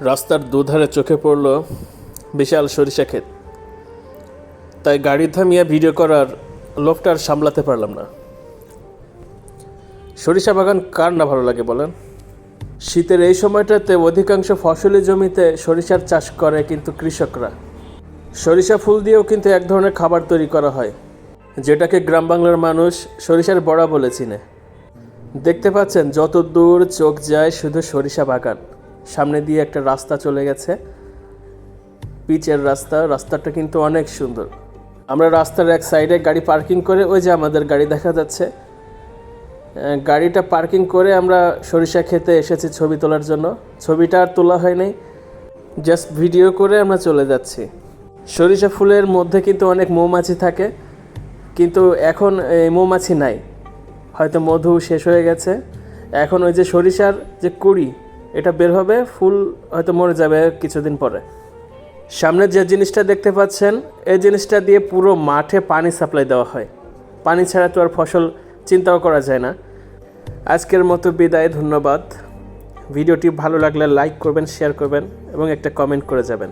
রাস্তার দুধারে চোখে পড়ল বিশাল সরিষা ক্ষেত। তাই গাড়ি থামিয়ে ভিডিও করার লোভটা আর সামলাতে পারলাম না। সরিষা বাগান কার না ভালো লাগে বলেন? শীতের এই সময়টাতে অধিকাংশ ফসলি জমিতে সরিষার চাষ করে কিন্তু কৃষকরা। সরিষা ফুল দিয়েও কিন্তু এক ধরনের খাবার তৈরি করা হয়, যেটাকে গ্রাম বাংলার মানুষ সরিষার বড়া বলে চিনে। দেখতে পাচ্ছেন যত দূর চোখ যায় শুধু সরিষা বাগান। সামনে দিয়ে একটা রাস্তা চলে গেছে, পিচের রাস্তা। রাস্তাটা কিন্তু অনেক সুন্দর। আমরা রাস্তার এক সাইডে গাড়ি পার্কিং করে, ওই যে আমাদের গাড়ি দেখা যাচ্ছে, গাড়িটা পার্কিং করে আমরা সরিষা খেতে এসেছি ছবি তোলার জন্য। ছবিটা আর তোলা হয়নি, জাস্ট ভিডিও করে আমরা চলে যাচ্ছি। সরিষা ফুলের মধ্যে কিন্তু অনেক মৌমাছি থাকে, কিন্তু এখন এই মৌমাছি নাই, হয়তো মধু শেষ হয়ে গেছে। এখন ওই যে সরিষার যে কুড়ি, এটা বের হবে, ফুল হয়তো মরে যাবে কিছুদিন পরে। সামনে যে জিনিসটা দেখতে পাচ্ছেন, এই জিনিসটা দিয়ে পুরো মাঠে পানি সাপ্লাই দেওয়া হয়। পানি ছাড়া তো আর ফসল চিন্তাও করা যায় না। আজকের মতো বিদায়, ধন্যবাদ। ভিডিওটি ভালো লাগলে লাইক করবেন, শেয়ার করবেন এবং একটা কমেন্ট করে যাবেন।